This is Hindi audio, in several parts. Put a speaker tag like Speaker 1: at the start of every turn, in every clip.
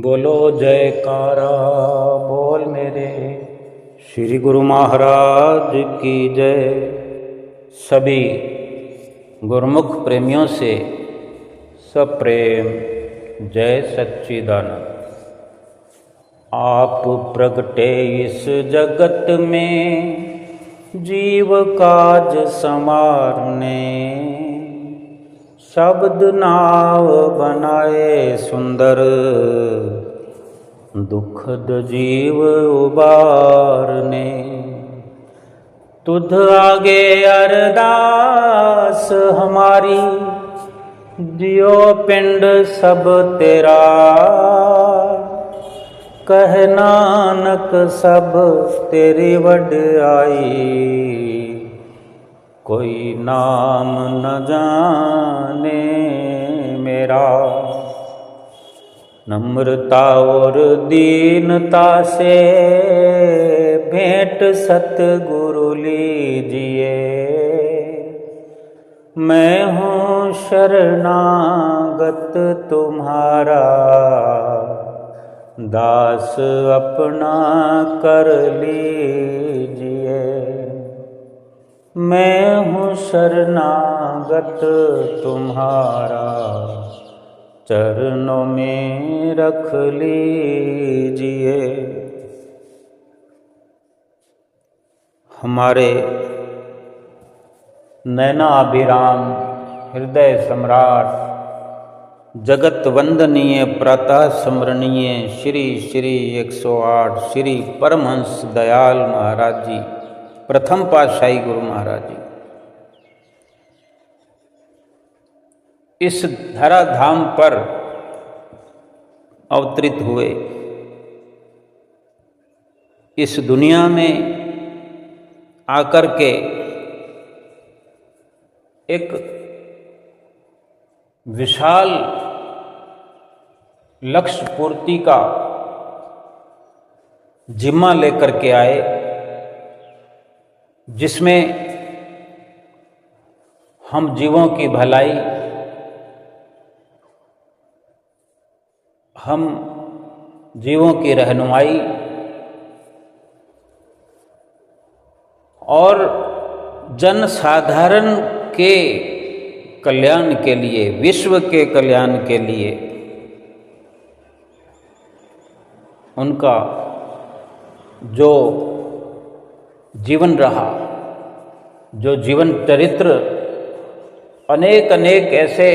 Speaker 1: बोलो जयकारा बोल मेरे श्री गुरु महाराज की जय। सभी गुरुमुख प्रेमियों से सप्रेम जय सच्चिदानंद। आप प्रगटे इस जगत में जीव काज संवारने, शब्द नाव बनाए सुंदर दुखद जीव उबारने। तुध आगे अरदास हमारी, दियो पिंड सब तेरा। कह नानक सब तेरी वड्याई, कोई नाम न जाने मेरा। नम्रता और दीनता से भेंट सतगुरु लीजिए। मैं हूँ शरणागत तुम्हारा, दास अपना कर लीजिए। मैं हूँ शरणागत तुम्हारा, चरणों में रख लीजिए। हमारे नैनाभिराम हृदय सम्राट जगत वंदनीय प्रातः स्मरणीय श्री श्री 108 श्री परमहंस दयाल महाराज जी, प्रथम पातशाही गुरु महाराज जी इस धराधाम पर अवतरित हुए। इस दुनिया में आकर के एक विशाल लक्ष्य पूर्ति का जिम्मा लेकर के आए, जिसमें हम जीवों की भलाई, हम जीवों की रहनुमाई और जन साधारण के कल्याण के लिए, विश्व के कल्याण के लिए उनका जो जीवन रहा, जो जीवन चरित्र, अनेक अनेक ऐसे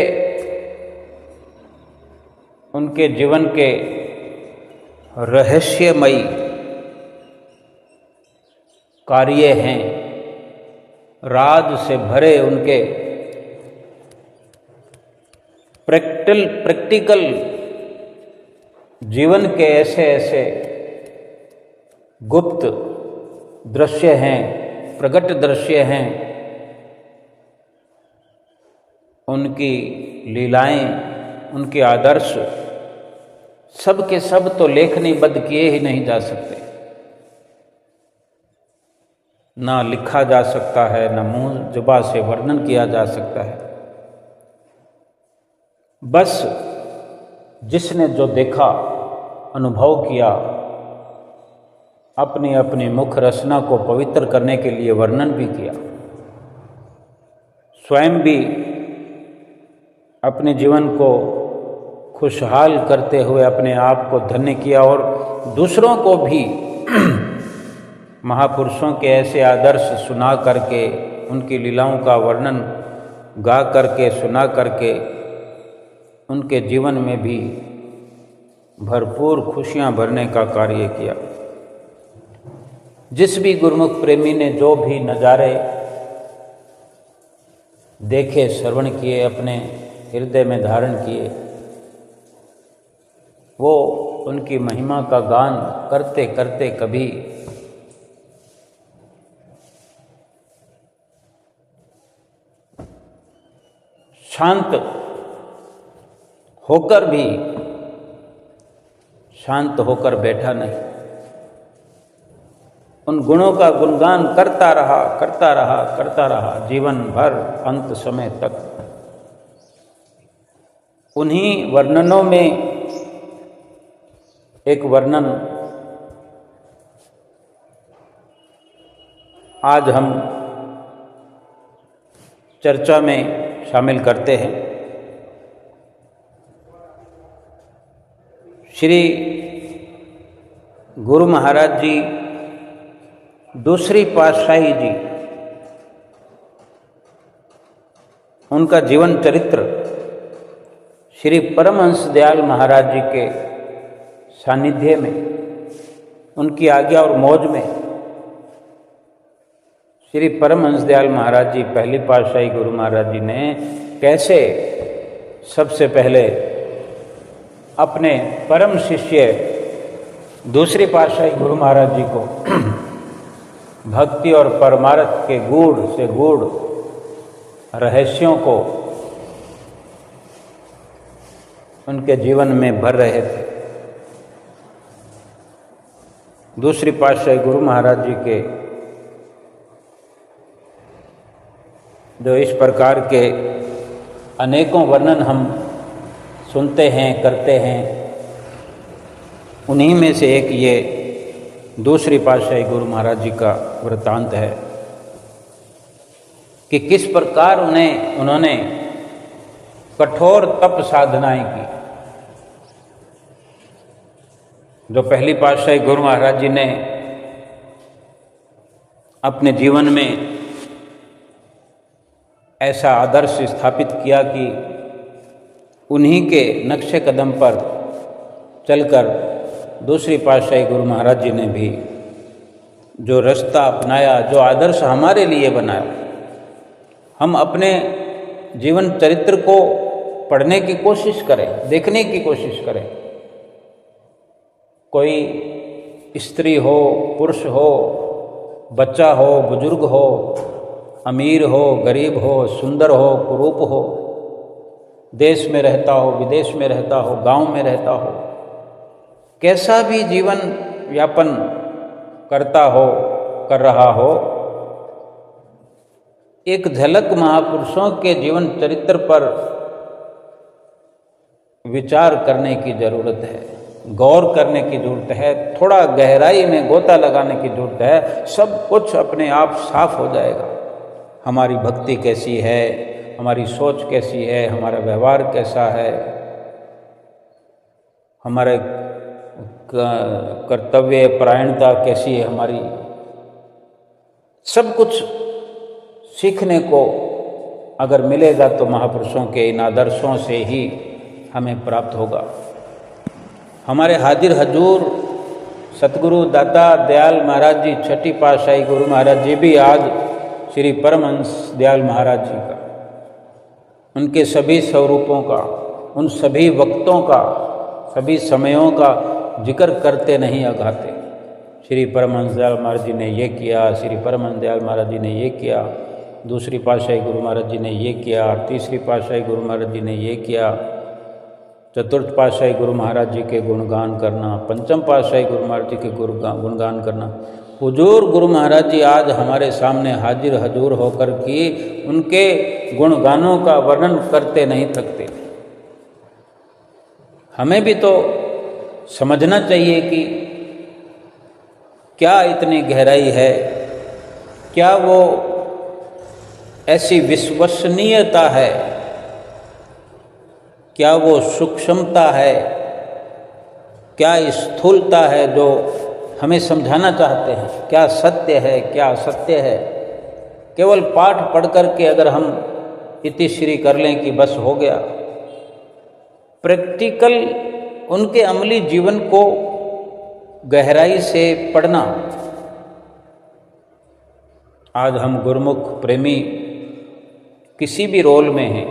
Speaker 1: उनके जीवन के रहस्यमयी कार्य हैं, राज से भरे उनके प्रैक्टिकल जीवन के ऐसे ऐसे गुप्त दृश्य हैं, प्रगट दृश्य हैं। उनकी लीलाएं, उनके आदर्श सब के सब तो लेखनीबद्ध किए ही नहीं जा सकते, ना लिखा जा सकता है, ना मुंह जुबा से वर्णन किया जा सकता है। बस जिसने जो देखा, अनुभव किया, अपनी अपनी मुख रचना को पवित्र करने के लिए वर्णन भी किया, स्वयं भी अपने जीवन को खुशहाल करते हुए अपने आप को धन्य किया और दूसरों को भी महापुरुषों के ऐसे आदर्श सुना करके, उनकी लीलाओं का वर्णन गा करके, सुना करके उनके जीवन में भी भरपूर खुशियां भरने का कार्य किया। जिस भी गुरुमुख प्रेमी ने जो भी नज़ारे देखे, श्रवण किए, अपने हृदय में धारण किए, वो उनकी महिमा का गान करते करते कभी शांत होकर भी शांत होकर बैठा नहीं, उन गुणों का गुणगान करता रहा, करता रहा, करता रहा जीवन भर, अंत समय तक। उन्हीं वर्णनों में एक वर्णन आज हम चर्चा में शामिल करते हैं। श्री गुरु महाराज जी दूसरी पातशाही जी, उनका जीवन चरित्र श्री परमहंस दयाल महाराज जी के सानिध्य में, उनकी आज्ञा और मौज में श्री परमहंस दयाल महाराज जी पहली पातशाही गुरु महाराज जी ने कैसे सबसे पहले अपने परम शिष्य दूसरी पातशाही गुरु महाराज जी को भक्ति और परमार्थ के गूढ़ से गूढ़ रहस्यों को उनके जीवन में भर रहे थे। दूसरी पातशाही गुरु महाराज जी के जो इस प्रकार के अनेकों वर्णन हम सुनते हैं, करते हैं, उन्हीं में से एक ये दूसरी पातशाही गुरु महाराज जी का वृत्तांत है कि किस प्रकार उन्होंने कठोर तप साधनाएं की। जो पहली पातशाही गुरु महाराज जी ने अपने जीवन में ऐसा आदर्श स्थापित किया कि उन्हीं के नक्शे कदम पर चलकर दूसरी पातशाही गुरु महाराज जी ने भी जो रास्ता अपनाया, जो आदर्श हमारे लिए बनाया, हम अपने जीवन चरित्र को पढ़ने की कोशिश करें, देखने की कोशिश करें। कोई स्त्री हो, पुरुष हो, बच्चा हो, बुजुर्ग हो, अमीर हो, गरीब हो, सुंदर हो, कुरूप हो, देश में रहता हो, विदेश में रहता हो, गांव में रहता हो, कैसा भी जीवन यापन करता हो, कर रहा हो, एक झलक महापुरुषों के जीवन चरित्र पर विचार करने की जरूरत है, गौर करने की जरूरत है, थोड़ा गहराई में गोता लगाने की जरूरत है। सब कुछ अपने आप साफ हो जाएगा। हमारी भक्ति कैसी है, हमारी सोच कैसी है, हमारा व्यवहार कैसा है, हमारे कर्तव्य परायणता कैसी है हमारी, सब कुछ सीखने को अगर मिलेगा तो महापुरुषों के इन आदर्शों से ही हमें प्राप्त होगा। हमारे हाजिर हजूर सतगुरु दाता दयाल महाराज जी छठी पातशाही गुरु महाराज जी भी आज श्री परमहंस दयाल महाराज जी का, उनके सभी स्वरूपों का, उन सभी वक्तों का, सभी समयों का जिक्र करते नहीं अघाते। श्री परमहंस दयाल महाराज जी ने ये किया, श्री परमहंस दयाल महाराज जी ने ये किया, दूसरी पातशाही गुरु महाराज जी ने ये किया, तीसरी पातशाही गुरु महाराज जी ने ये किया, चतुर्थ पातशाही गुरु महाराज जी के गुणगान करना, पंचम पातशाही गुरु महाराज जी के गुणगान करना। हुजूर गुरु महाराज जी आज हमारे सामने हाजिर हजूर होकर के उनके गुणगानों का वर्णन करते नहीं थकते। हमें भी तो समझना चाहिए कि क्या इतनी गहराई है, क्या वो ऐसी विश्वसनीयता है, क्या वो सूक्ष्मता है, क्या स्थूलता है जो हमें समझाना चाहते हैं, क्या सत्य है, क्या असत्य है। केवल पाठ पढ़ करके अगर हम इतिश्री कर लें कि बस हो गया, प्रैक्टिकल उनके अमली जीवन को गहराई से पढ़ना। आज हम गुरुमुख प्रेमी किसी भी रोल में हैं,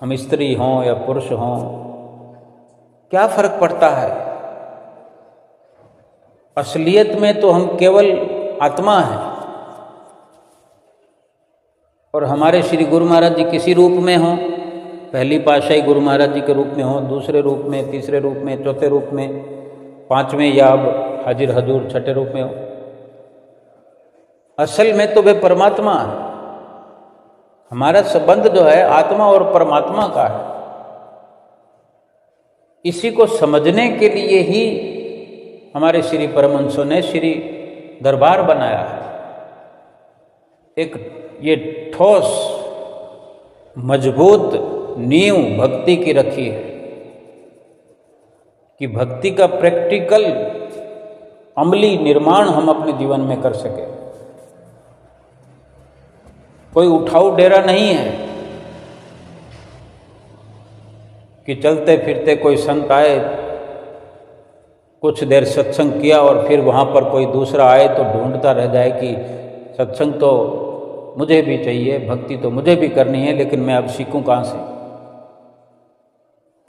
Speaker 1: हम स्त्री हों या पुरुष हों, क्या फर्क पड़ता है? असलियत में तो हम केवल आत्मा हैं। और हमारे श्री गुरु महाराज जी किसी रूप में हों, पहली पातशाही गुरु महाराज जी के रूप में हों, दूसरे रूप में, तीसरे रूप में, चौथे रूप में, पांचवें या अब हाजिर हजूर छठे रूप में हो, असल में तो वे परमात्मा है। हमारा संबंध जो है आत्मा और परमात्मा का है। इसी को समझने के लिए ही हमारे श्री परमहंसों ने श्री दरबार बनाया है। एक ये ठोस मजबूत नींव भक्ति की रखी है कि भक्ति का प्रैक्टिकल अमली निर्माण हम अपने जीवन में कर सके। कोई उठाऊ डेरा नहीं है कि चलते फिरते कोई संत आए, कुछ देर सत्संग किया और फिर वहाँ पर कोई दूसरा आए तो ढूंढता रह जाए कि सत्संग तो मुझे भी चाहिए, भक्ति तो मुझे भी करनी है, लेकिन मैं अब सीखूं कहाँ से।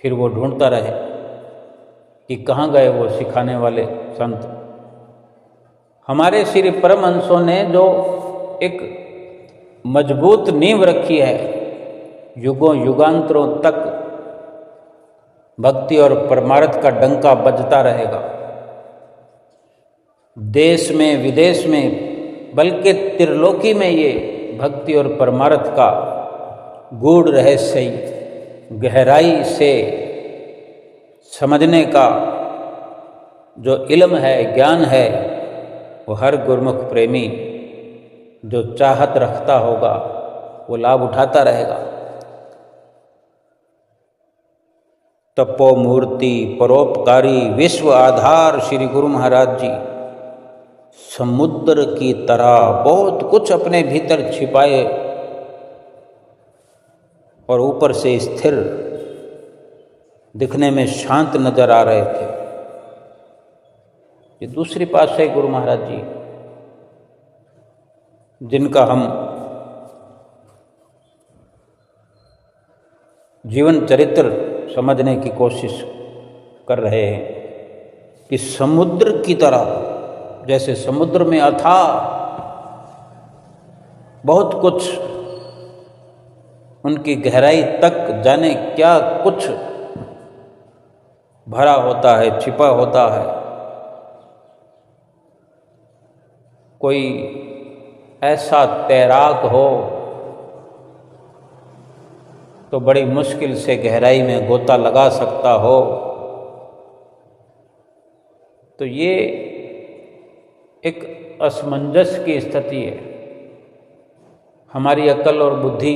Speaker 1: फिर वो ढूंढता रहे कि कहाँ गए वो सिखाने वाले संत। हमारे श्री परमहंसों ने जो एक मजबूत नींव रखी है, युगों युगांतरों तक भक्ति और परमार्थ का डंका बजता रहेगा। देश में विदेश में बल्कि त्रिलोकी में ये भक्ति और परमार्थ का गूढ़ रहस्य गहराई से समझने का जो इल्म है, ज्ञान है, वो हर गुरुमुख प्रेमी जो चाहत रखता होगा वो लाभ उठाता रहेगा। तपोमूर्ति परोपकारी विश्व आधार श्री गुरु महाराज जी समुद्र की तरह बहुत कुछ अपने भीतर छिपाए और ऊपर से स्थिर दिखने में शांत नजर आ रहे थे। ये दूसरी पातशाही गुरु महाराज जी जिनका हम जीवन चरित्र समझने की कोशिश कर रहे हैं कि समुद्र की तरह, जैसे समुद्र में अथाह बहुत कुछ, उनकी गहराई तक जाने क्या कुछ भरा होता है, छिपा होता है। कोई ऐसा तैराक हो तो बड़ी मुश्किल से गहराई में गोता लगा सकता हो। तो ये एक असमंजस की स्थिति है। हमारी अक्ल और बुद्धि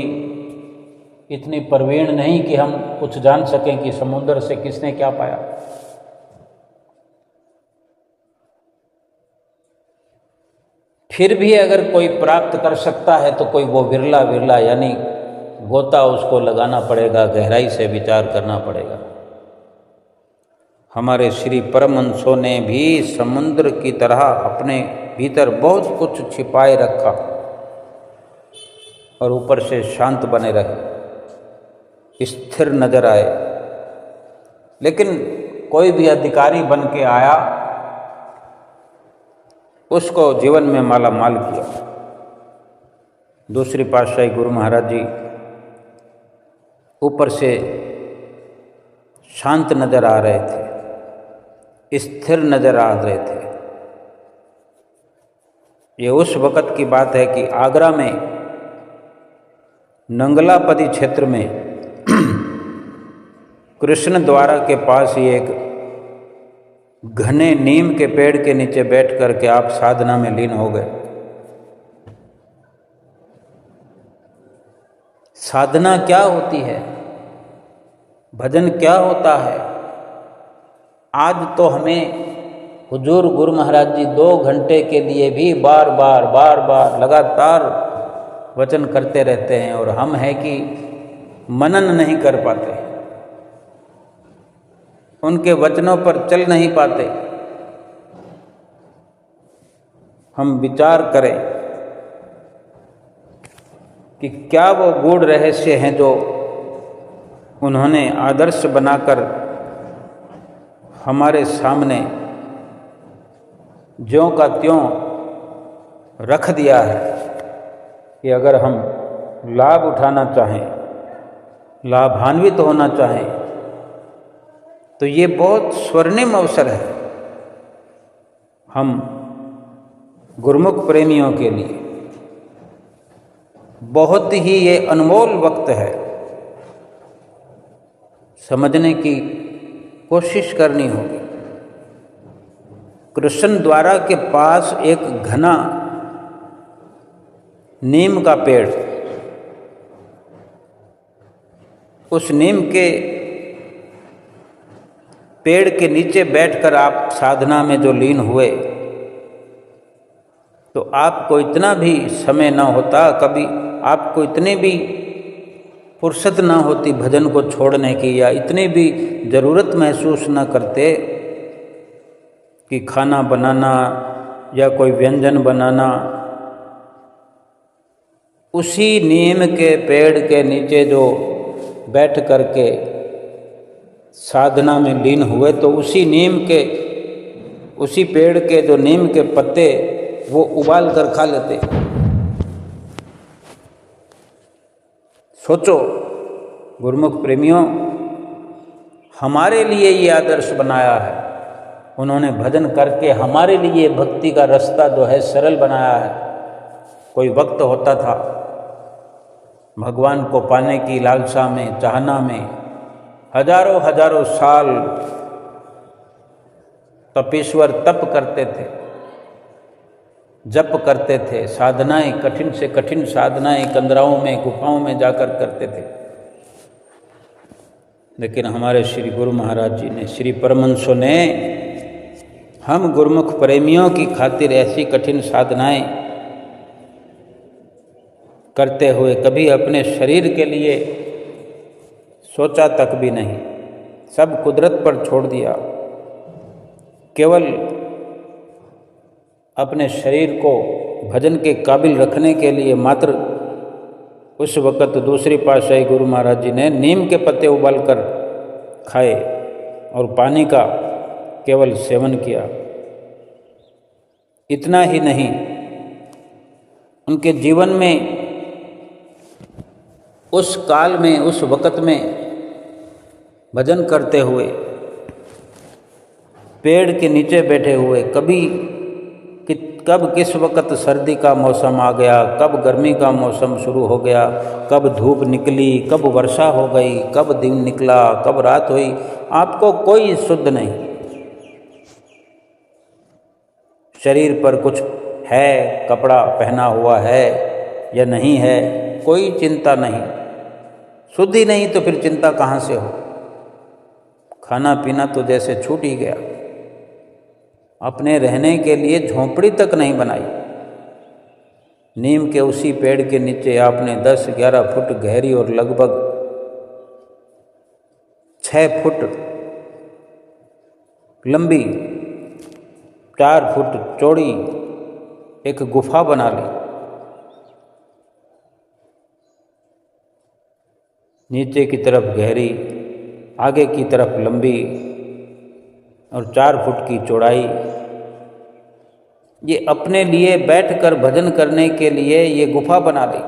Speaker 1: इतनी प्रवीण नहीं कि हम कुछ जान सकें कि समुद्र से किसने क्या पाया। फिर भी अगर कोई प्राप्त कर सकता है तो कोई वो विरला विरला, यानी गोता उसको लगाना पड़ेगा, गहराई से विचार करना पड़ेगा। हमारे श्री परमहंसों ने भी समुद्र की तरह अपने भीतर बहुत कुछ छिपाए रखा और ऊपर से शांत बने रहे, स्थिर नजर आए। लेकिन कोई भी अधिकारी बन के आया, उसको जीवन में माला माल किया। दूसरी पातशाही गुरु महाराज जी ऊपर से शांत नजर आ रहे थे, स्थिर नजर आ रहे थे। ये उस वक़्त की बात है कि आगरा में नंगलापदी क्षेत्र में कृष्ण द्वारा के पास ही एक घने नीम के पेड़ के नीचे बैठ कर के आप साधना में लीन हो गए। साधना क्या होती है, भजन क्या होता है, आज तो हमें हुजूर गुरु महाराज जी 2 घंटे के लिए भी बार बार लगातार वचन करते रहते हैं और हम हैं कि मनन नहीं कर पाते, उनके वचनों पर चल नहीं पाते। हम विचार करें कि क्या वो गूढ़ रहस्य हैं जो उन्होंने आदर्श बनाकर हमारे सामने ज्यों का त्यों रख दिया है कि अगर हम लाभ उठाना चाहें, लाभान्वित होना चाहें, तो ये बहुत स्वर्णिम अवसर है हम गुरुमुख प्रेमियों के लिए। बहुत ही ये अनमोल वक्त है समझने की कोशिश करनी होगी। कृष्ण द्वारा के पास एक घना नीम का पेड़, उस नीम के पेड़ के नीचे बैठकर आप साधना में जो लीन हुए, तो आपको इतना भी समय न होता, कभी आपको इतनी भी फुर्सत न होती भजन को छोड़ने की, या इतनी भी ज़रूरत महसूस न करते कि खाना बनाना या कोई व्यंजन बनाना। उसी नीम के पेड़ के नीचे जो बैठ करके साधना में लीन हुए, तो उसी पेड़ के जो नीम के पत्ते वो उबाल कर खा लेते। सोचो गुरुमुख प्रेमियों, हमारे लिए ये आदर्श बनाया है उन्होंने, भजन करके हमारे लिए भक्ति का रास्ता जो है सरल बनाया है। कोई वक्त होता था भगवान को पाने की लालसा में, चाहना में हजारों हजारों साल तपेश्वर तप करते थे, जप करते थे, साधनाएं कठिन से कठिन साधनाएं कंदराओं में, गुफाओं में जाकर करते थे। लेकिन हमारे श्री गुरु महाराज जी ने, श्री परमहंसों ने हम गुरुमुख प्रेमियों की खातिर ऐसी कठिन साधनाएं करते हुए कभी अपने शरीर के लिए सोचा तक भी नहीं, सब कुदरत पर छोड़ दिया। केवल अपने शरीर को भजन के काबिल रखने के लिए मात्र उस वक़्त दूसरी पातशाही गुरु महाराज जी ने नीम के पत्ते उबालकर खाए और पानी का केवल सेवन किया। इतना ही नहीं, उनके जीवन में उस काल में, उस वक़्त में भजन करते हुए पेड़ के नीचे बैठे हुए, कब किस वक़्त सर्दी का मौसम आ गया, कब गर्मी का मौसम शुरू हो गया, कब धूप निकली, कब वर्षा हो गई, कब दिन निकला, कब रात हुई, आपको कोई शुद्ध नहीं। शरीर पर कुछ है, कपड़ा पहना हुआ है या नहीं है, कोई चिंता नहीं। शुद्ध ही नहीं तो फिर चिंता कहाँ से हो। खाना पीना तो जैसे छूट ही गया। अपने रहने के लिए झोंपड़ी तक नहीं बनाई। नीम के उसी पेड़ के नीचे आपने 10-11 फुट गहरी और लगभग 6 फुट लंबी, 4 फुट चौड़ी एक गुफा बना ली। नीचे की तरफ गहरी, आगे की तरफ लंबी और 4 फुट की चौड़ाई। ये अपने लिए बैठकर भजन करने के लिए ये गुफा बना ली।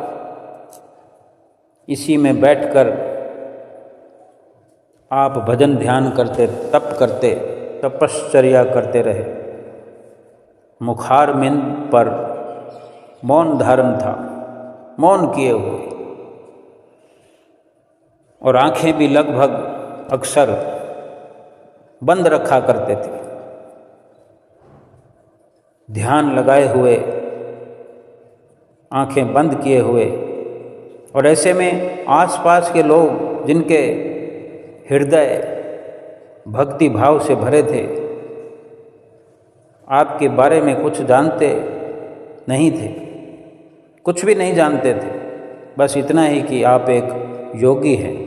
Speaker 1: इसी में बैठकर आप भजन ध्यान करते, तप करते, तपश्चर्या करते रहे। मुखारबिंद पर मौन धारण था, मौन किए हुए, और आंखें भी लगभग अक्सर बंद रखा करते थे, ध्यान लगाए हुए, आंखें बंद किए हुए। और ऐसे में आसपास के लोग जिनके हृदय भक्ति भाव से भरे थे, आपके बारे में कुछ जानते नहीं थे, कुछ भी नहीं जानते थे, बस इतना ही कि आप एक योगी हैं।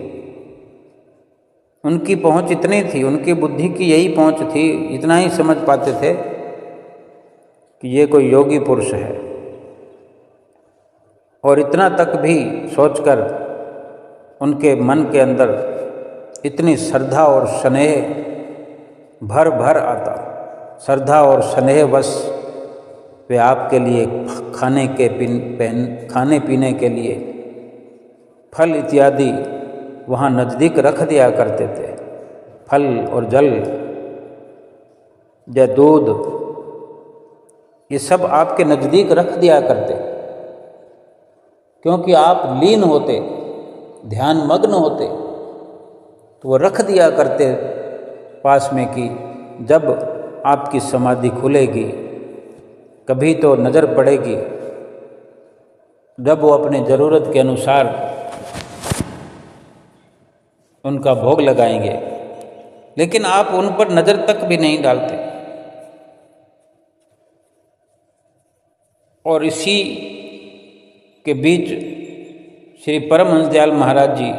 Speaker 1: उनकी पहुंच इतनी थी, उनकी बुद्धि की यही पहुंच थी, इतना ही समझ पाते थे कि ये कोई योगी पुरुष है। और इतना तक भी सोचकर उनके मन के अंदर इतनी श्रद्धा और स्नेह भर भर आता। श्रद्धा और स्नेह बस वे आपके लिए खाने पीने के लिए फल इत्यादि वहाँ नज़दीक रख दिया करते थे। फल और जल या दूध, ये सब आपके नज़दीक रख दिया करते, क्योंकि आप लीन होते, ध्यान मग्न होते, तो वो रख दिया करते पास में कि जब आपकी समाधि खुलेगी कभी तो नज़र पड़ेगी, जब वो अपने ज़रूरत के अनुसार उनका भोग लगाएंगे, लेकिन आप उन पर नज़र तक भी नहीं डालते। और इसी के बीच श्री परमहंस दयाल महाराज जी,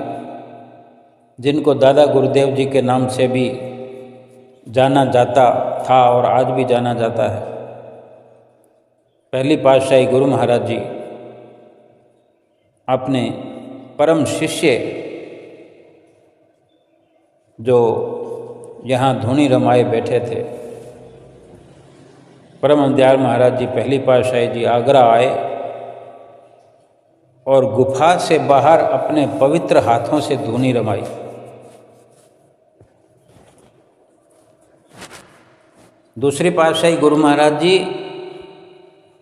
Speaker 1: जिनको दादा गुरुदेव जी के नाम से भी जाना जाता था और आज भी जाना जाता है, पहली पातशाही गुरु महाराज जी अपने परम शिष्य जो यहाँ धूनी रमाए बैठे थे, परमहंस दयाल महाराज जी पहली पातशाही जी आगरा आए और गुफा से बाहर अपने पवित्र हाथों से धूनी रमाई। दूसरी पातशाही गुरु महाराज जी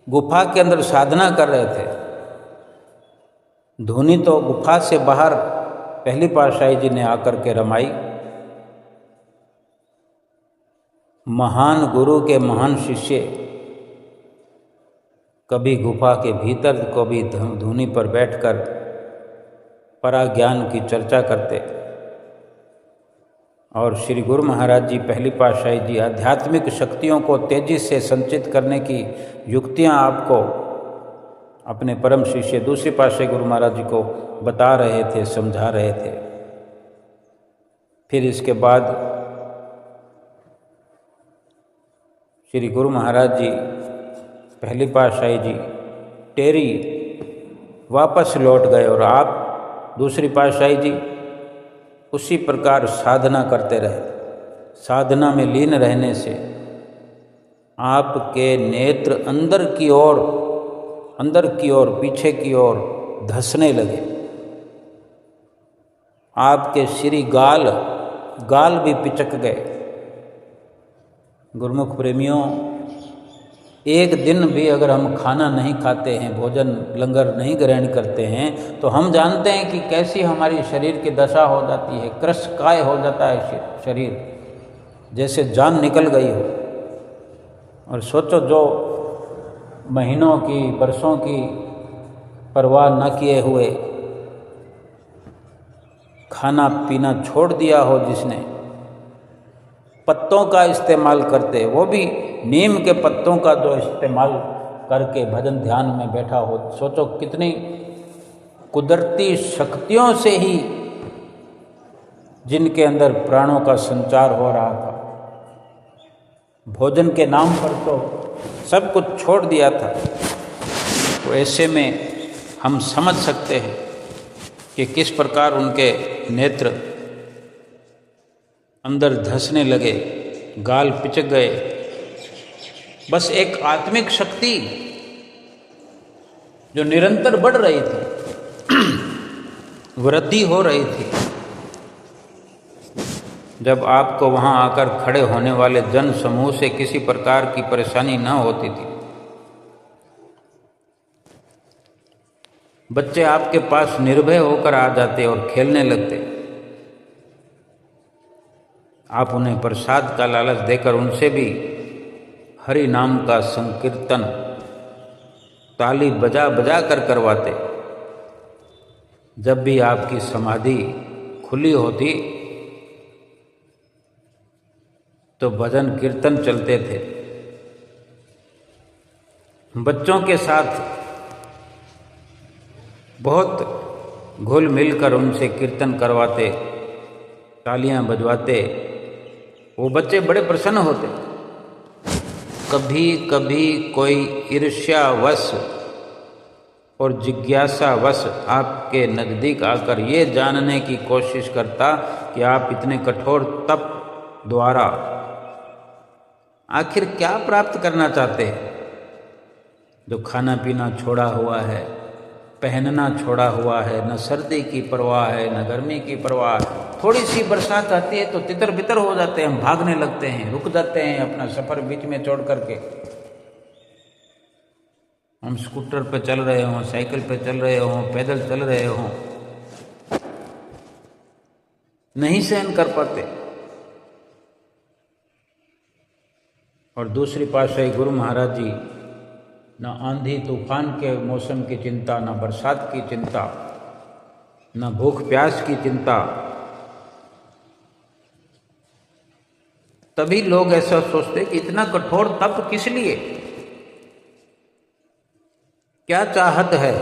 Speaker 1: गुफा के अंदर साधना कर रहे थे, धूनी तो गुफा से बाहर पहली पातशाही जी ने आकर के रमाई। महान गुरु के महान शिष्य कभी गुफा के भीतर, कभी धूनी पर बैठकर पराज्ञान की चर्चा करते। और श्री गुरु महाराज जी पहली पातशाही जी आध्यात्मिक शक्तियों को तेजी से संचित करने की युक्तियां आपको अपने परम शिष्य दूसरी पातशाही गुरु महाराज जी को बता रहे थे, समझा रहे थे। फिर इसके बाद श्री गुरु महाराज जी पहली पातशाही जी टेरी वापस लौट गए और आप दूसरी पातशाही जी उसी प्रकार साधना करते रहे। साधना में लीन रहने से आपके नेत्र अंदर की ओर पीछे की ओर धंसने लगे। आपके श्री गाल भी पिचक गए। गुरुमुख प्रेमियों, एक दिन भी अगर हम खाना नहीं खाते हैं, भोजन लंगर नहीं ग्रहण करते हैं, तो हम जानते हैं कि कैसी हमारी शरीर की दशा हो जाती है। कृशकाय हो जाता है शरीर, जैसे जान निकल गई हो। और सोचो, जो महीनों की बरसों की परवाह न किए हुए खाना पीना छोड़ दिया हो, जिसने पत्तों का इस्तेमाल करते, वो भी नीम के पत्तों का जो इस्तेमाल करके भजन ध्यान में बैठा हो। सोचो कितनी कुदरती शक्तियों से ही जिनके अंदर प्राणों का संचार हो रहा था, भोजन के नाम पर तो सब कुछ छोड़ दिया था। तो ऐसे में हम समझ सकते हैं कि किस प्रकार उनके नेत्र अंदर धंसने लगे, गाल पिचक गए। बस एक आत्मिक शक्ति जो निरंतर बढ़ रही थी, वृद्धि हो रही थी। जब आपको वहां आकर खड़े होने वाले जन समूह से किसी प्रकार की परेशानी न होती थी, बच्चे आपके पास निर्भय होकर आ जाते और खेलने लगते। आप उन्हें प्रसाद का लालच देकर उनसे भी हरि नाम का संकीर्तन ताली बजा बजा कर करवाते। जब भी आपकी समाधि खुली होती तो भजन कीर्तन चलते थे। बच्चों के साथ बहुत घुल मिलकर उनसे कीर्तन करवाते, तालियां बजवाते। वो बच्चे बड़े प्रसन्न होते। कभी कभी कोई ईर्ष्यावश और जिज्ञासावश आपके नज़दीक आकर ये जानने की कोशिश करता कि आप इतने कठोर तप द्वारा आखिर क्या प्राप्त करना चाहते हैं। जो खाना पीना छोड़ा हुआ है, पहनना छोड़ा हुआ है, न सर्दी की परवाह है न गर्मी की परवाह। थोड़ी सी बरसात आती है तो तितर बितर हो जाते हैं, हम भागने लगते हैं, रुक जाते हैं अपना सफ़र बीच में छोड़ करके। हम स्कूटर पे चल रहे हों, साइकिल पे चल रहे हों, पैदल चल रहे हों, नहीं सहन कर पाते। और दूसरी पातशाही गुरु महाराज जी न आंधी तूफान के मौसम की चिंता, न बरसात की चिंता, न भूख प्यास की चिंता। तभी लोग ऐसा सोचते कि इतना कठोर तप किस लिए, क्या चाहत है।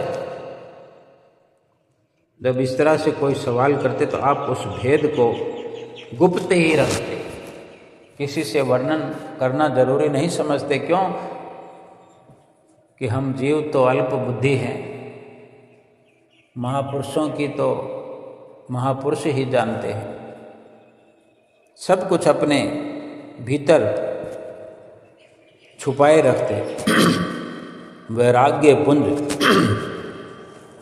Speaker 1: जब इस तरह से कोई सवाल करते तो आप उस भेद को गुप्त ही रखते, किसी से वर्णन करना जरूरी नहीं समझते। क्यों कि हम जीव तो अल्प बुद्धि हैं, महापुरुषों की तो महापुरुष ही जानते हैं। सब कुछ अपने भीतर छुपाए रखते। वैराग्य पुंज,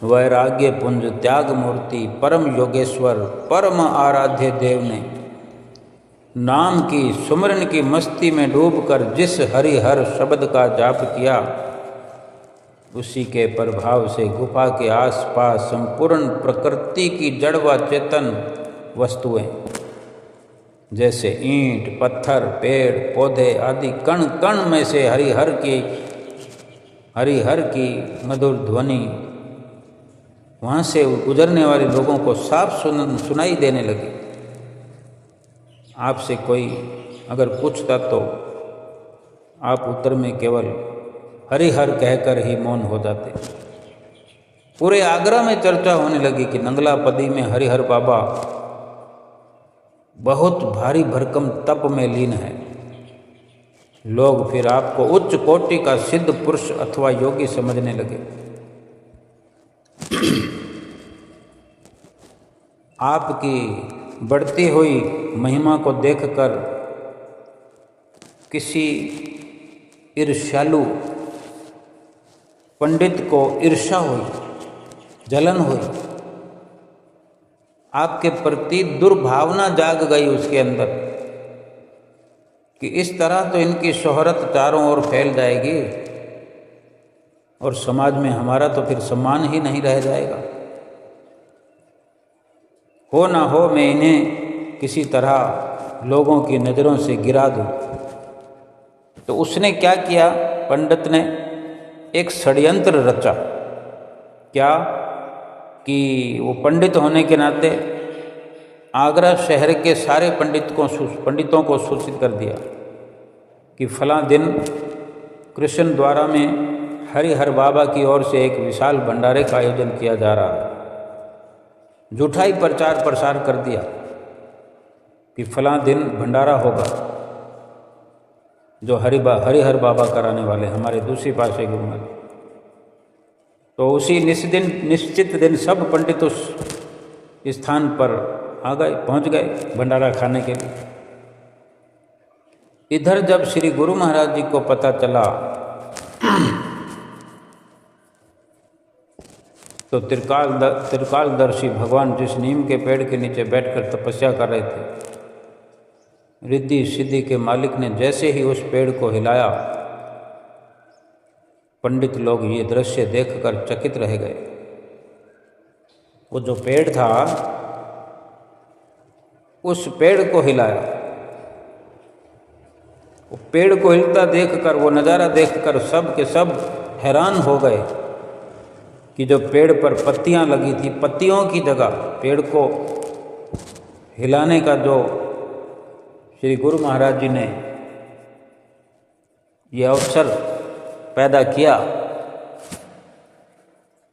Speaker 1: वैराग्य पुंज त्याग मूर्ति परम योगेश्वर परम आराध्य देव ने नाम की सुमरन की मस्ती में डूबकर जिस हरि हर शब्द का जाप किया, उसी के प्रभाव से गुफा के आसपास संपूर्ण प्रकृति की जड़ व चेतन वस्तुएं जैसे ईंट, पत्थर, पेड़, पौधे आदि कण कण में से हरिहर की मधुर ध्वनि वहाँ से गुजरने वाले लोगों को साफ सुनाई देने लगी। आपसे कोई अगर पूछता तो आप उत्तर में केवल हरिहर कहकर ही मौन हो जाते। पूरे आगरा में चर्चा होने लगी कि नंगला पदी में हरिहर बाबा बहुत भारी भरकम तप में लीन है। लोग फिर आपको उच्च कोटि का सिद्ध पुरुष अथवा योगी समझने लगे। आपकी बढ़ती हुई महिमा को देखकर किसी ईर्ष्यालु पंडित को ईर्ष्या हुई, जलन हुई, आपके प्रति दुर्भावना जाग गई उसके अंदर कि इस तरह तो इनकी शोहरत चारों ओर फैल जाएगी और समाज में हमारा तो फिर सम्मान ही नहीं रह जाएगा। हो ना हो मैं इन्हें किसी तरह लोगों की नज़रों से गिरा दूं। तो उसने क्या किया, पंडित ने एक षड्यंत्र रचा। क्या कि वो पंडित होने के नाते आगरा शहर के सारे पंडितों को सूचित कर दिया कि फलां दिन कृष्ण द्वारा में हरिहर बाबा की ओर से एक विशाल भंडारे का आयोजन किया जा रहा है। झूठा ही प्रचार प्रसार कर दिया कि फलां दिन भंडारा होगा जो हरिहर बाबा कराने वाले हमारे दूसरी पातशाही गुरु महाराज। तो उसी निश्चित दिन सब पंडित उस स्थान पर आ गए, पहुंच गए भंडारा खाने के लिए। इधर जब श्री गुरु महाराज जी को पता चला तो त्रिकालदर्शी भगवान जिस नीम के पेड़ के नीचे बैठकर तपस्या कर रहे थे, रिद्धि सिद्धि के मालिक ने जैसे ही उस पेड़ को हिलाया, पंडित लोग ये दृश्य देखकर चकित रह गए। वो जो पेड़ था उस पेड़ को हिलाया। वो पेड़ को हिलता देखकर, वो नज़ारा देखकर सब के सब हैरान हो गए कि जो पेड़ पर पत्तियां लगी थी, पत्तियों की जगह पेड़ को हिलाने का जो श्री गुरु महाराज जी ने ये अवसर पैदा किया,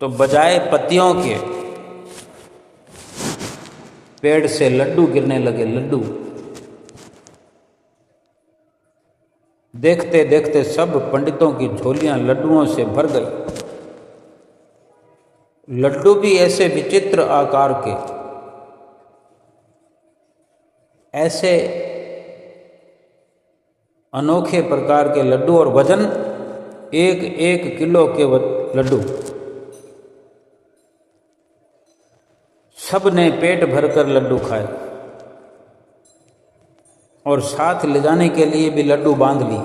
Speaker 1: तो बजाय पत्तियों के पेड़ से लड्डू गिरने लगे। लड्डू देखते देखते सब पंडितों की झोलियां लड्डुओं से भर गई। लड्डू भी ऐसे विचित्र आकार के, ऐसे अनोखे प्रकार के लड्डू, और वजन 1-1 किलो के लड्डू। सब ने पेट भरकर लड्डू खाए और साथ ले जाने के लिए भी लड्डू बांध ली।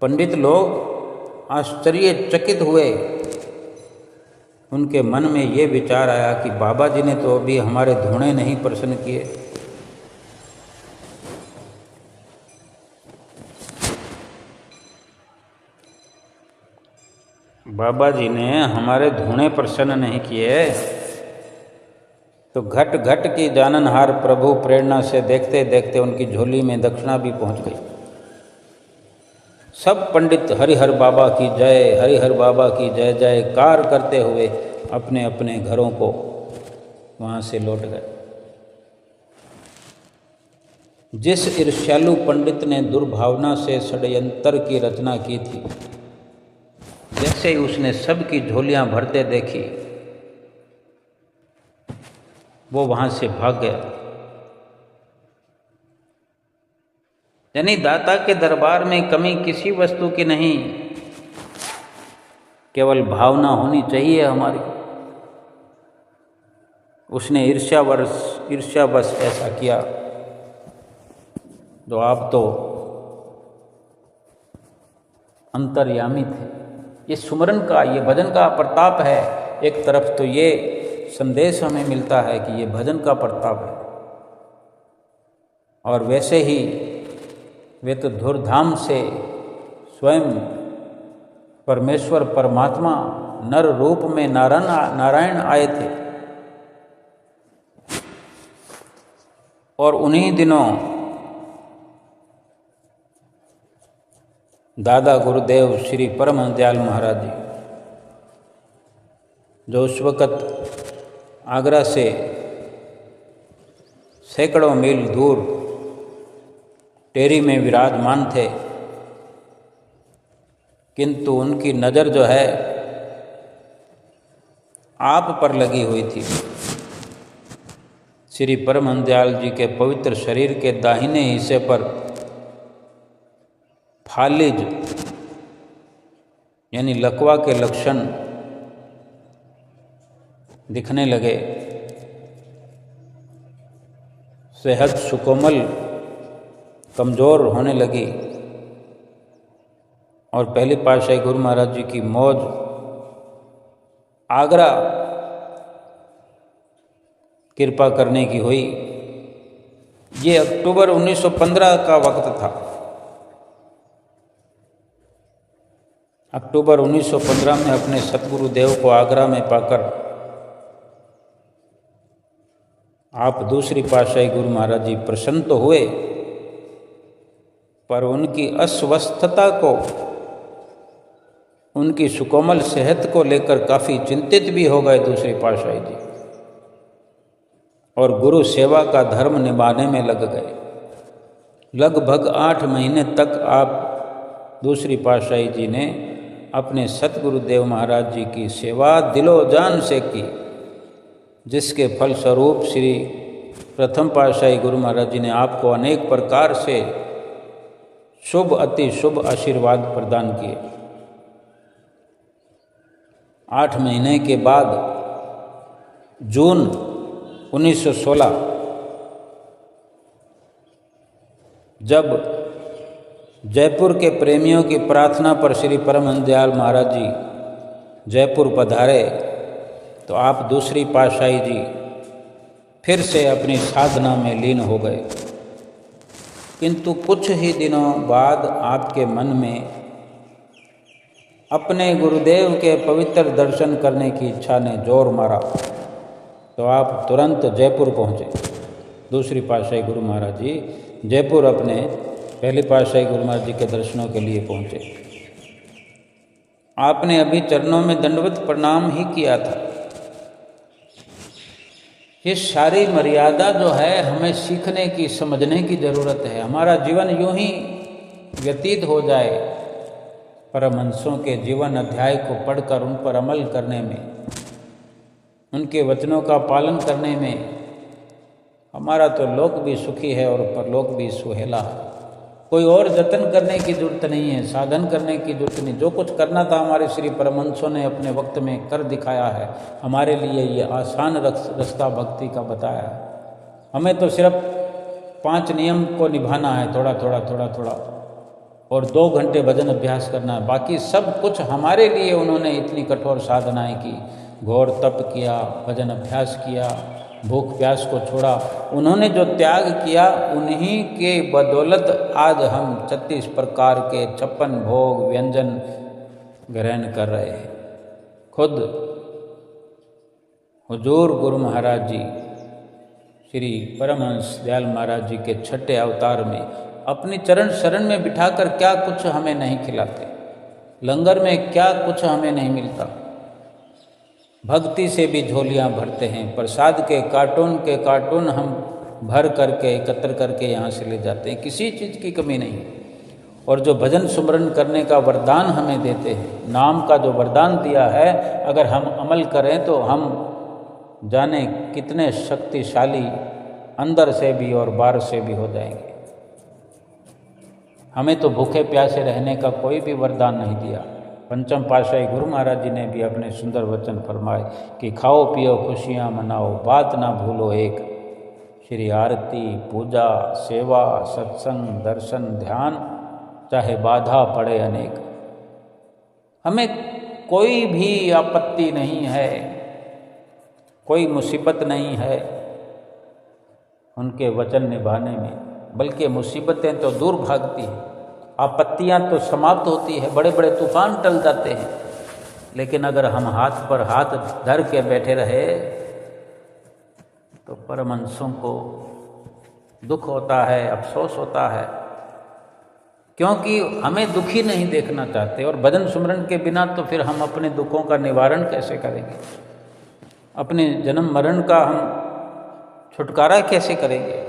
Speaker 1: पंडित लोग आश्चर्यचकित हुए। उनके मन में ये विचार आया कि बाबा जी ने तो अभी हमारे धुने नहीं प्रसन्न किए, बाबा जी ने हमारे धूणे प्रसन्न नहीं किए तो घट घट की जाननहार प्रभु प्रेरणा से देखते देखते उनकी झोली में दक्षिणा भी पहुंच गई। सब पंडित हरिहर बाबा की जय, हरिहर बाबा की जय जयकार करते हुए अपने अपने घरों को वहाँ से लौट गए। जिस ईर्ष्यालु पंडित ने दुर्भावना से षड्यंत्र की रचना की थी, जैसे ही उसने सबकी झोलियां भरते देखी, वो वहां से भाग गया। यानी दाता के दरबार में कमी किसी वस्तु की नहीं, केवल भावना होनी चाहिए हमारी। उसने ईर्ष्यावश ऐसा किया। जो आप तो अंतर्यामी थे। ये सुमरन का, ये भजन का प्रताप है। एक तरफ तो ये संदेश हमें मिलता है कि ये भजन का प्रताप है, और वैसे ही वे तो धूर्धाम से स्वयं परमेश्वर परमात्मा नर रूप में नारायण आए थे। और उन्हीं दिनों दादा गुरुदेव श्री परमहंस दयाल महाराज जी, जो उस वक़्त आगरा से सैकड़ों मील दूर टेरी में विराजमान थे, किंतु उनकी नज़र जो है आप पर लगी हुई थी। श्री परमहंस दयाल जी के पवित्र शरीर के दाहिने हिस्से पर फालिज यानी लकवा के लक्षण दिखने लगे। सेहत सुकोमल कमज़ोर होने लगी और पहली पातशाही गुरु महाराज जी की मौज आगरा कृपा करने की हुई। ये अक्टूबर 1915 का वक्त था। अक्टूबर 1915 में अपने सतगुरुदेव को आगरा में पाकर आप दूसरी पातशाही गुरु महाराज जी प्रसन्न तो हुए, पर उनकी अस्वस्थता को, उनकी सुकोमल सेहत को लेकर काफ़ी चिंतित भी हो गए दूसरी पातशाही जी, और गुरु सेवा का धर्म निभाने में लग गए। लगभग 8 महीने तक आप दूसरी पातशाही जी ने अपने सतगुरुदेव महाराज जी की सेवा दिलो जान से की, जिसके फलस्वरूप श्री प्रथम पातशाही गुरु महाराज जी ने आपको अनेक प्रकार से शुभ अति शुभ आशीर्वाद प्रदान किए। 8 महीने के बाद जून 1916 जब जयपुर के प्रेमियों की प्रार्थना पर श्री परमहंस दयाल महाराज जी जयपुर पधारे, तो आप दूसरी पातशाही जी फिर से अपनी साधना में लीन हो गए। किंतु कुछ ही दिनों बाद आपके मन में अपने गुरुदेव के पवित्र दर्शन करने की इच्छा ने जोर मारा, तो आप तुरंत जयपुर पहुँचे। दूसरी पातशाही गुरु महाराज जी जयपुर अपने पहली पातशाही गुरु महाराज जी के दर्शनों के लिए पहुँचे। आपने अभी चरणों में दंडवत प्रणाम ही किया था। ये सारी मर्यादा जो है हमें सीखने की, समझने की ज़रूरत है। हमारा जीवन यूं ही व्यतीत हो जाए, परमहंसों के जीवन अध्याय को पढ़कर उन पर अमल करने में, उनके वचनों का पालन करने में हमारा तो लोक भी सुखी है और परलोक भी सुहेला है। कोई और जतन करने की जरूरत नहीं है, साधन करने की जरूरत नहीं। जो कुछ करना था हमारे श्री परमहंसों ने अपने वक्त में कर दिखाया है। हमारे लिए ये आसान रास्ता भक्ति का बताया है। हमें तो सिर्फ 5 नियम को निभाना है, थोड़ा थोड़ा थोड़ा थोड़ा, और 2 घंटे भजन अभ्यास करना है। बाकी सब कुछ हमारे लिए उन्होंने इतनी कठोर साधनाएं की, घोर तप किया, भजन अभ्यास किया, भूख प्यास को छोड़ा। उन्होंने जो त्याग किया, उन्हीं के बदौलत आज हम 36 प्रकार के 56 भोग व्यंजन ग्रहण कर रहे हैं। खुद हुजूर गुरु महाराज जी श्री परमहंस दयाल महाराज जी के छठे अवतार में अपनी चरण शरण में बिठाकर क्या कुछ हमें नहीं खिलाते, लंगर में क्या कुछ हमें नहीं मिलता, भक्ति से भी झोलियां भरते हैं, प्रसाद के कार्टून हम भर करके एकत्र करके यहाँ से ले जाते हैं, किसी चीज़ की कमी नहीं। और जो भजन सुमरन करने का वरदान हमें देते हैं, नाम का जो वरदान दिया है, अगर हम अमल करें तो हम जाने कितने शक्तिशाली अंदर से भी और बाहर से भी हो जाएंगे। हमें तो भूखे प्यासे रहने का कोई भी वरदान नहीं दिया। पंचम पातशाही गुरु महाराज जी ने भी अपने सुंदर वचन फरमाए कि खाओ पियो खुशियाँ मनाओ, बात ना भूलो एक। श्री आरती, पूजा, सेवा, सत्संग, दर्शन, ध्यान, चाहे बाधा पड़े अनेक, हमें कोई भी आपत्ति नहीं है, कोई मुसीबत नहीं है उनके वचन निभाने में, बल्कि मुसीबतें तो दूर भागती हैं, आपत्तियां तो समाप्त होती है, बड़े बड़े तूफान टल जाते हैं। लेकिन अगर हम हाथ पर हाथ धर के बैठे रहे तो परमहंसों को दुख होता है, अफसोस होता है, क्योंकि हमें दुखी नहीं देखना चाहते। और भजन सुमरन के बिना तो फिर हम अपने दुखों का निवारण कैसे करेंगे, अपने जन्म मरण का हम छुटकारा कैसे करेंगे।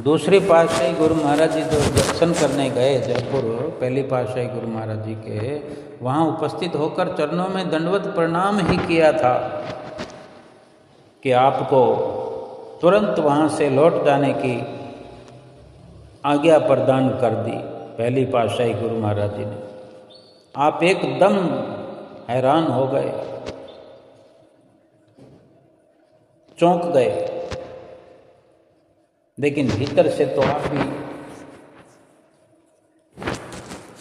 Speaker 1: दूसरी पातशाही गुरु महाराज जी जो दर्शन करने गए जयपुर, पहली पातशाही गुरु महाराज जी के, वहाँ उपस्थित होकर चरणों में दंडवत प्रणाम ही किया था कि आपको तुरंत वहाँ से लौट जाने की आज्ञा प्रदान कर दी पहली पातशाही गुरु महाराज जी ने। आप एकदम हैरान हो गए, चौंक गए, लेकिन भीतर से तो आप भी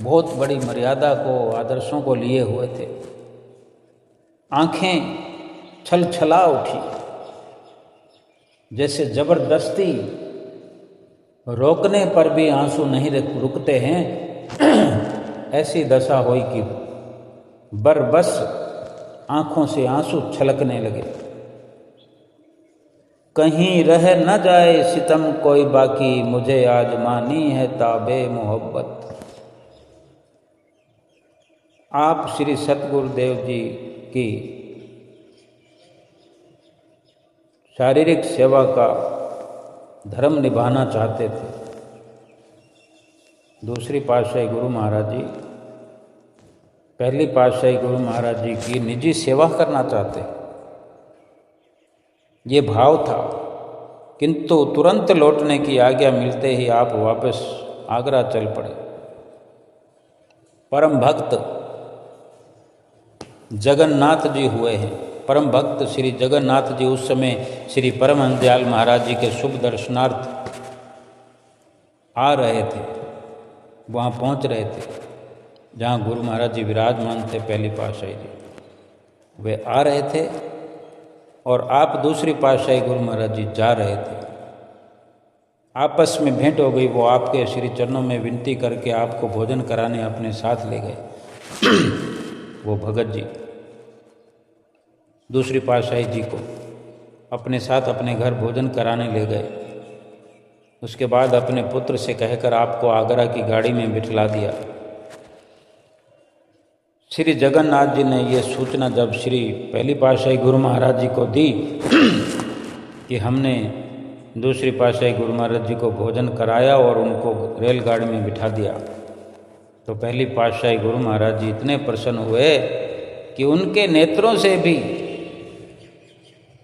Speaker 1: बहुत बड़ी मर्यादा को, आदर्शों को लिए हुए थे। आंखें छलछला उठी, जैसे जबरदस्ती रोकने पर भी आंसू नहीं रुकते हैं, ऐसी दशा हुई कि बरबस आंखों से आंसू छलकने लगे। कहीं रह न जाए सितम कोई बाकी, मुझे आज मानी है ताबे मोहब्बत। आप श्री सतगुरुदेव जी की शारीरिक सेवा का धर्म निभाना चाहते थे। दूसरी पातशाही गुरु महाराज जी पहली पातशाही गुरु महाराज जी की निजी सेवा करना चाहते, ये भाव था। किंतु तुरंत लौटने की आज्ञा मिलते ही आप वापस आगरा चल पड़े। परम भक्त जगन्नाथ जी हुए हैं। परम भक्त श्री जगन्नाथ जी उस समय श्री परमहंस दयाल महाराज जी के शुभ दर्शनार्थ आ रहे थे, वहाँ पहुँच रहे थे जहाँ गुरु महाराज जी विराजमान थे। पहली पातशाही जी वे आ रहे थे और आप दूसरी पातशाही गुरु महाराज जी जा रहे थे। आपस में भेंट हो गई। वो आपके श्री चरणों में विनती करके आपको भोजन कराने अपने साथ ले गए। वो भगत जी दूसरी पातशाही जी को अपने साथ अपने घर भोजन कराने ले गए। उसके बाद अपने पुत्र से कहकर आपको आगरा की गाड़ी में बिठला दिया। श्री जगन्नाथ जी ने ये सूचना जब श्री पहली पातशाही गुरु महाराज जी को दी कि हमने दूसरी पातशाही गुरु महाराज जी को भोजन कराया और उनको रेलगाड़ी में बिठा दिया, तो पहली पातशाही गुरु महाराज जी इतने प्रसन्न हुए कि उनके नेत्रों से भी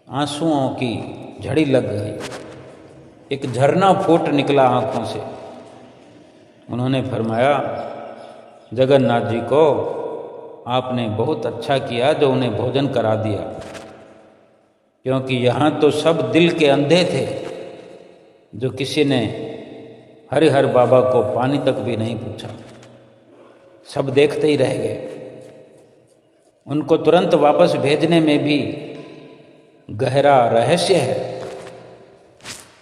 Speaker 1: आंसुओं की झड़ी लग गई। एक झरना फूट निकला आंखों से। उन्होंने फरमाया, जगन्नाथ जी को आपने बहुत अच्छा किया जो उन्हें भोजन करा दिया, क्योंकि यहाँ तो सब दिल के अंधे थे, जो किसी ने हरिहर बाबा को पानी तक भी नहीं पूछा, सब देखते ही रह गए। उनको तुरंत वापस भेजने में भी गहरा रहस्य है।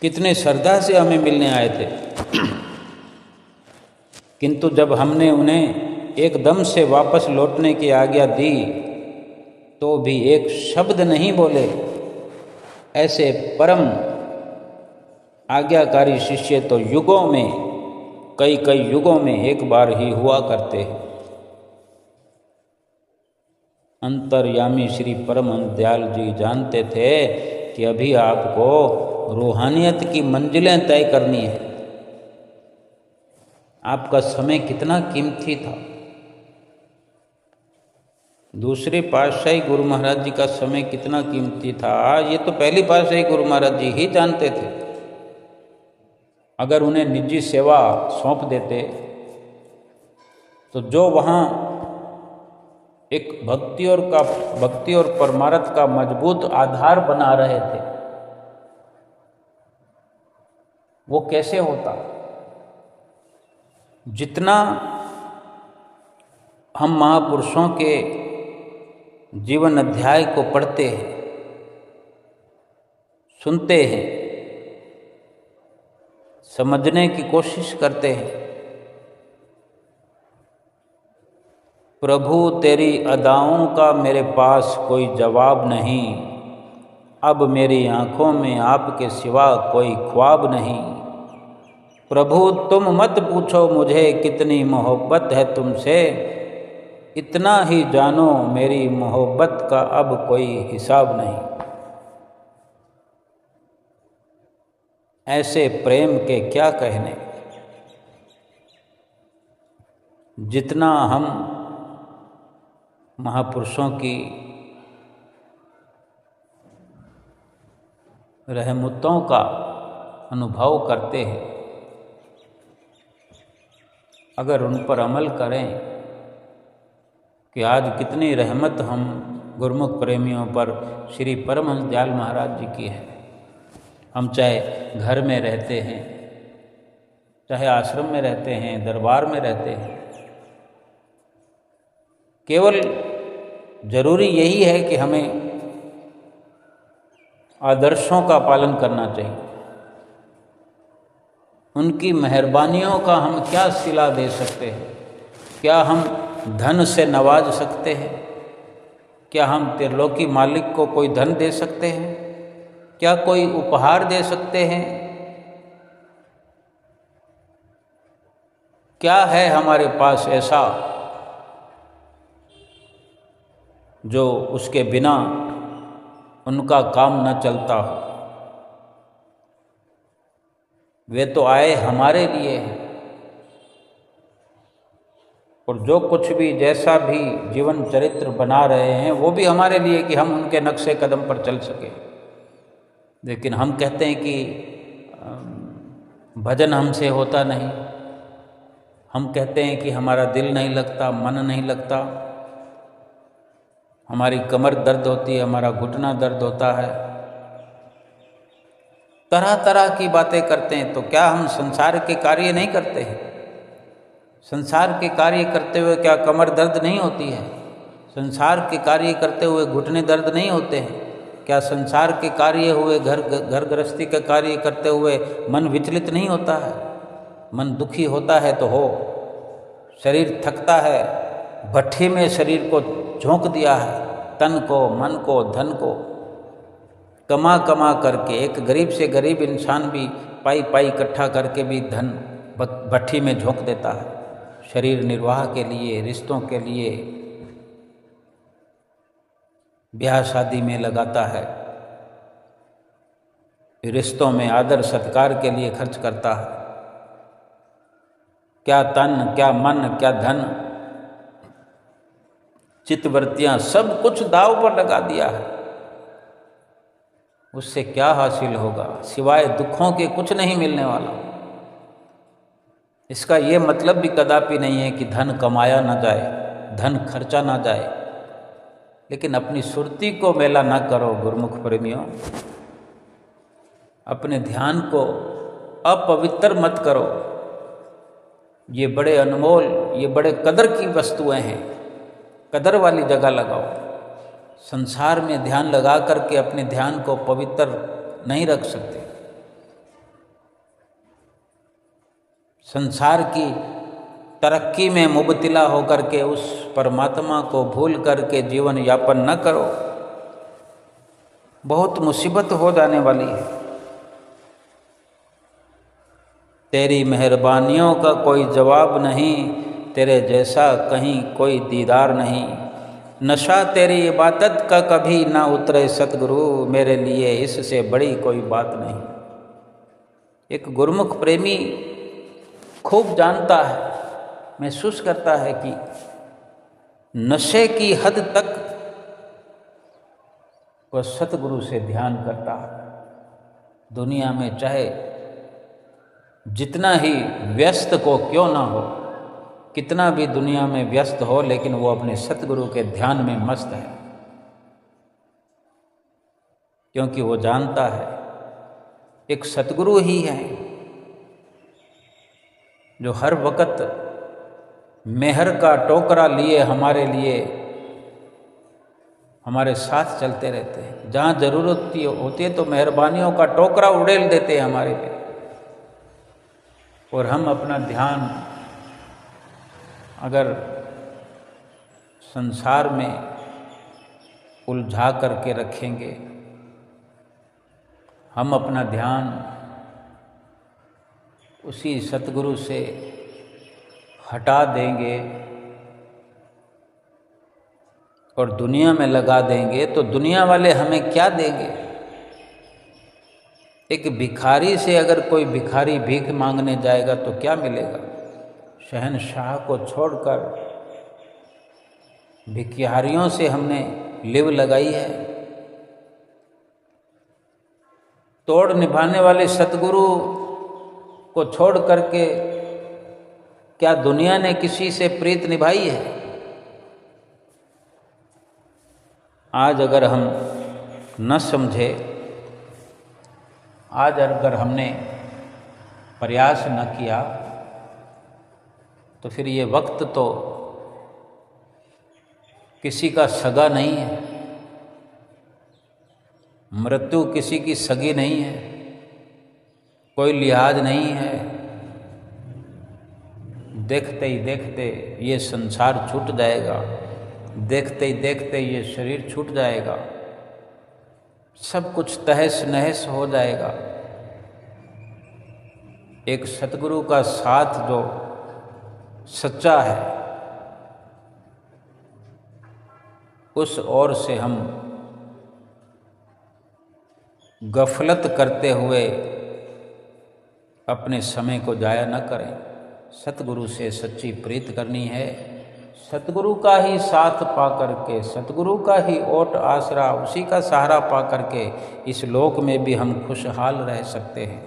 Speaker 1: कितने श्रद्धा से हमें मिलने आए थे, किंतु जब हमने उन्हें एकदम से वापस लौटने की आज्ञा दी तो भी एक शब्द नहीं बोले, ऐसे परम आज्ञाकारी शिष्य तो युगों में, कई कई युगों में एक बार ही हुआ करते हैं। अंतर्यामी श्री परमहंस दयाल जी जानते थे कि अभी आपको रूहानियत की मंजिलें तय करनी है। आपका समय कितना कीमती था। दूसरे पातशाही गुरु महाराज जी का समय कितना कीमती था, ये तो पहली पातशाही गुरु महाराज जी ही जानते थे। अगर उन्हें निजी सेवा सौंप देते तो जो वहाँ एक भक्ति और परमार्थ का मजबूत आधार बना रहे थे, वो कैसे होता। जितना हम महापुरुषों के जीवन अध्याय को पढ़ते हैं, सुनते हैं, समझने की कोशिश करते हैं, प्रभु तेरी अदाओं का मेरे पास कोई जवाब नहीं, अब मेरी आँखों में आपके सिवा कोई ख्वाब नहीं। प्रभु तुम मत पूछो मुझे कितनी मोहब्बत है तुमसे, इतना ही जानो मेरी मोहब्बत का अब कोई हिसाब नहीं। ऐसे प्रेम के क्या कहने। जितना हम महापुरुषों की रहमतों का अनुभव करते हैं, अगर उन पर अमल करें कि आज कितनी रहमत हम गुरुमुख प्रेमियों पर श्री परमहंस दयाल महाराज जी की है। हम चाहे घर में रहते हैं, चाहे आश्रम में रहते हैं, दरबार में रहते हैं, केवल जरूरी यही है कि हमें आदर्शों का पालन करना चाहिए। उनकी मेहरबानियों का हम क्या सिला दे सकते हैं। क्या हम धन से नवाज सकते हैं? क्या हम त्रिलोकी मालिक को कोई धन दे सकते हैं? क्या कोई उपहार दे सकते हैं? क्या है हमारे पास ऐसा जो उसके बिना उनका काम न चलता हो। वे तो आए हमारे लिए हैं, और जो कुछ भी जैसा भी जीवन चरित्र बना रहे हैं वो भी हमारे लिए कि हम उनके नक्शे कदम पर चल सके। लेकिन हम कहते हैं कि भजन हमसे होता नहीं, हम कहते हैं कि हमारा दिल नहीं लगता, मन नहीं लगता, हमारी कमर दर्द होती है, हमारा घुटना दर्द होता है, तरह तरह की बातें करते हैं। तो क्या हम संसार के कार्य नहीं करते हैं? संसार के कार्य करते हुए क्या कमर दर्द नहीं होती है? संसार के कार्य करते हुए घुटने दर्द नहीं होते हैं? क्या संसार के कार्य हुए घर गृहस्थी का कार्य करते हुए मन विचलित नहीं होता है? मन दुखी होता है तो हो, शरीर थकता है, भट्ठी में शरीर को झोंक दिया है, तन को, मन को, धन को कमा कमा करके। एक गरीब से गरीब इंसान भी पाई पाई इकट्ठा करके भी धन भट्ठी में झोंक देता है, शरीर निर्वाह के लिए, रिश्तों के लिए, ब्याह शादी में लगाता है, रिश्तों में आदर सत्कार के लिए खर्च करता है। क्या तन, क्या मन, क्या धन, चित्तवृत्तियां, सब कुछ दांव पर लगा दिया है। उससे क्या हासिल होगा? सिवाय दुखों के कुछ नहीं मिलने वाला। इसका ये मतलब भी कदापि नहीं है कि धन कमाया ना जाए, धन खर्चा ना जाए, लेकिन अपनी सुरती को मैला ना करो गुरुमुख प्रेमियों। अपने ध्यान को अपवित्र मत करो। ये बड़े अनमोल, ये बड़े कदर की वस्तुएं हैं, कदर वाली जगह लगाओ। संसार में ध्यान लगा करके अपने ध्यान को पवित्र नहीं रख सकते। संसार की तरक्की में मुबतला होकर के उस परमात्मा को भूल करके जीवन यापन न करो, बहुत मुसीबत हो जाने वाली है। तेरी मेहरबानियों का कोई जवाब नहीं, तेरे जैसा कहीं कोई दीदार नहीं। नशा तेरी इबादत का कभी ना उतरे सतगुरु, मेरे लिए इससे बड़ी कोई बात नहीं। एक गुरमुख प्रेमी खूब जानता है, महसूस करता है कि नशे की हद तक वह सतगुरु से ध्यान करता है। दुनिया में चाहे जितना ही व्यस्त को क्यों ना हो, कितना भी दुनिया में व्यस्त हो, लेकिन वो अपने सतगुरु के ध्यान में मस्त है, क्योंकि वो जानता है एक सतगुरु ही है जो हर वक्त मेहर का टोकरा लिए हमारे लिए हमारे साथ चलते रहते हैं। जहाँ ज़रूरत होती है तो मेहरबानियों का टोकरा उड़ेल देते हैं हमारे पे, और हम अपना ध्यान अगर संसार में उलझा करके रखेंगे, हम अपना ध्यान उसी सतगुरु से हटा देंगे और दुनिया में लगा देंगे, तो दुनिया वाले हमें क्या देंगे? एक भिखारी से अगर कोई भिखारी भीख मांगने जाएगा तो क्या मिलेगा? शहंशाह को छोड़कर भिखारियों से हमने लिव लगाई है। तोड़ निभाने वाले सतगुरु को छोड़ करके क्या दुनिया ने किसी से प्रीत निभाई है? आज अगर हम न समझे, आज अगर हमने प्रयास न किया, तो फिर ये वक्त तो किसी का सगा नहीं है, मृत्यु किसी की सगी नहीं है, कोई लिहाज नहीं है। देखते ही देखते ये संसार छूट जाएगा, देखते ही देखते ये शरीर छूट जाएगा, सब कुछ तहस नहस हो जाएगा। एक सतगुरु का साथ जो सच्चा है, उस ओर से हम गफलत करते हुए अपने समय को जाया न करें। सतगुरु से सच्ची प्रीत करनी है, सतगुरु का ही साथ पा करके, सतगुरु का ही ओट आसरा, उसी का सहारा पा करके इस लोक में भी हम खुशहाल रह सकते हैं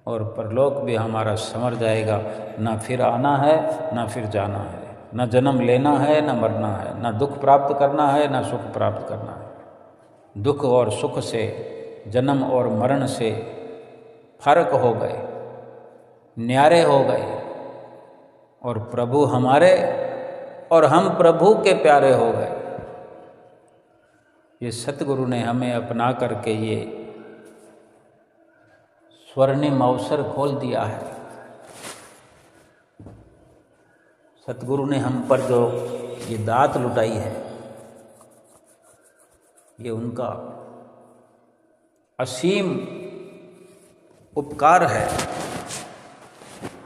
Speaker 1: और परलोक भी हमारा संवर जाएगा। ना फिर आना है ना फिर जाना है, ना जन्म लेना है ना मरना है, ना दुख प्राप्त करना है ना सुख प्राप्त करना है। दुख और सुख से, जन्म और मरण से फर्क हो गए, न्यारे हो गए, और प्रभु हमारे और हम प्रभु के प्यारे हो गए। ये सतगुरु ने हमें अपना करके ये स्वर्णिम अवसर खोल दिया है। सतगुरु ने हम पर जो ये दात लुटाई है, ये उनका असीम उपकार है।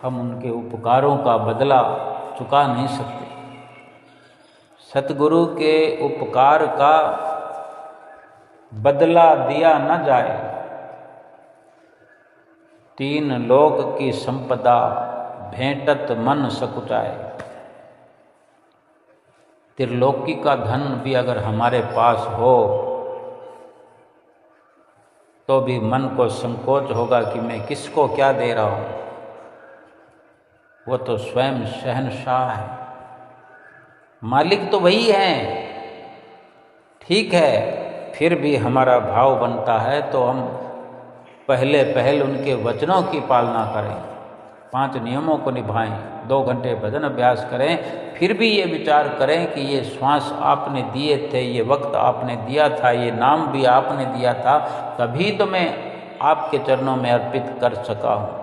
Speaker 1: हम उनके उपकारों का बदला चुका नहीं सकते। सतगुरु के उपकार का बदला दिया न जाए, तीन लोक की संपदा भेंटत मन सकुचाए। त्रिलोकी का धन भी अगर हमारे पास हो तो भी मन को संकोच होगा कि मैं किसको क्या दे रहा हूँ। वो तो स्वयं शहंशाह है, मालिक तो वही हैं। ठीक है, फिर भी हमारा भाव बनता है तो हम पहल उनके वचनों की पालना करें, 5 नियमों को निभाएं, 2 घंटे भजन अभ्यास करें। फिर भी ये विचार करें कि ये श्वास आपने दिए थे, ये वक्त आपने दिया था, ये नाम भी आपने दिया था, तभी तो मैं आपके चरणों में अर्पित कर सका हूँ।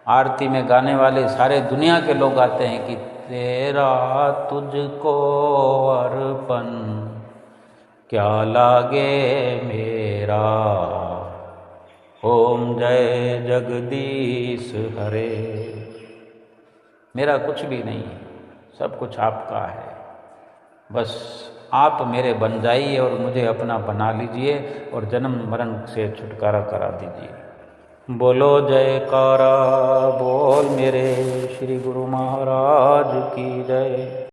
Speaker 1: आरती में गाने वाले सारे दुनिया के लोग आते हैं कि तेरा तुझको अर्पण क्या लागे मेरा, ओम जय जगदीश हरे। मेरा कुछ भी नहीं है, सब कुछ आपका है, बस आप मेरे बन जाइए और मुझे अपना बना लीजिए और जन्म मरण से छुटकारा करा दीजिए। बोलो जयकारा बोल मेरे श्री गुरु महाराज की जय।